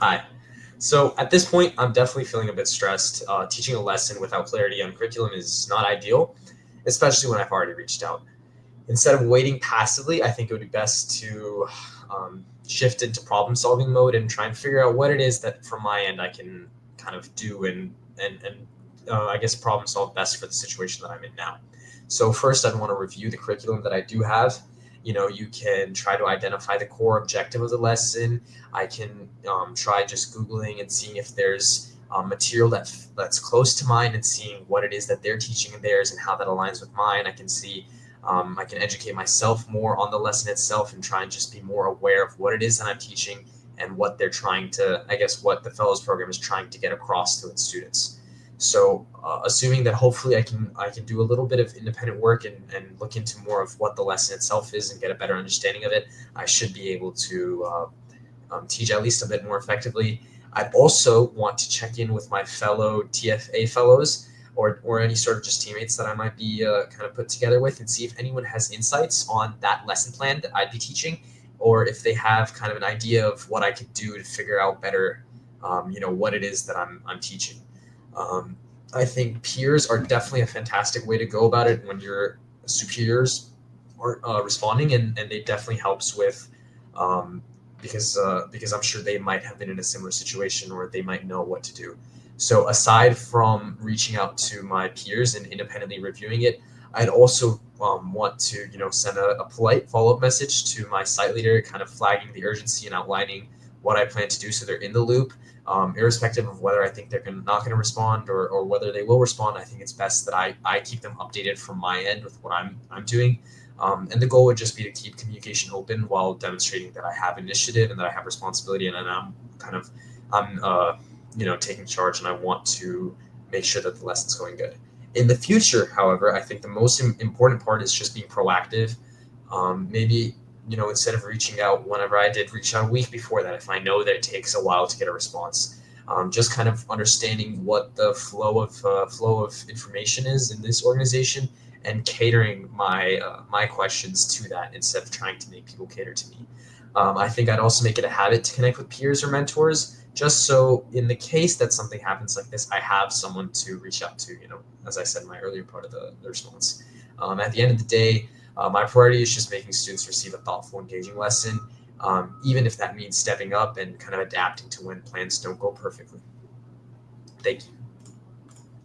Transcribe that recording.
Hi. So at this point, I'm definitely feeling a bit stressed. Teaching a lesson without clarity on curriculum is not ideal, especially when I've already reached out. Instead of waiting passively, I think it would be best to shift into problem solving mode and try and figure out what it is that from my end I can kind of do and I guess problem solve best for the situation that I'm in now. So first, I'd want to review the curriculum that I do have. You can try to identify the core objective of the lesson. I can try just Googling and seeing if there's material that's close to mine and seeing what it is that they're teaching in theirs and how that aligns with mine. I can educate myself more on the lesson itself and try and just be more aware of what it is that I'm teaching and what they're trying to, I guess, what the fellows program is trying to get across to its students. So, assuming that hopefully I can do a little bit of independent work and look into more of what the lesson itself is and get a better understanding of it, I should be able to teach at least a bit more effectively. I'd also want to check in with my fellow TFA fellows or any sort of just teammates that I might be kind of put together with and see if anyone has insights on that lesson plan that I'd be teaching, or if they have kind of an idea of what I could do to figure out better, what it is that I'm teaching. Um, I think peers are definitely a fantastic way to go about it when your superiors aren't responding, and it definitely helps with um, because I'm sure they might have been in a similar situation or they might know what to do. So aside from reaching out to my peers and independently reviewing it, I'd also want to send a polite follow up message to my site leader, kind of flagging the urgency and outlining what I plan to do so they're in the loop. Irrespective of whether I think they're not going to respond or whether they will respond, I think it's best that I keep them updated from my end with what I'm doing. And the goal would just be to keep communication open while demonstrating that I have initiative and that I have responsibility and I'm kind of I'm taking charge and I want to make sure that the lesson's going good. In the future, however, I think the most important part is just being proactive. Maybe instead of reaching out whenever I did reach out a week before that, if I know that it takes a while to get a response, just kind of understanding what the flow of information is in this organization and catering my questions to that instead of trying to make people cater to me. I think I'd also make it a habit to connect with peers or mentors, just so in the case that something happens like this, I have someone to reach out to. As I said in my earlier part of the response. At the end of the day, my priority is just making students receive a thoughtful, engaging lesson, even if that means stepping up and kind of adapting to when plans don't go perfectly. Thank you.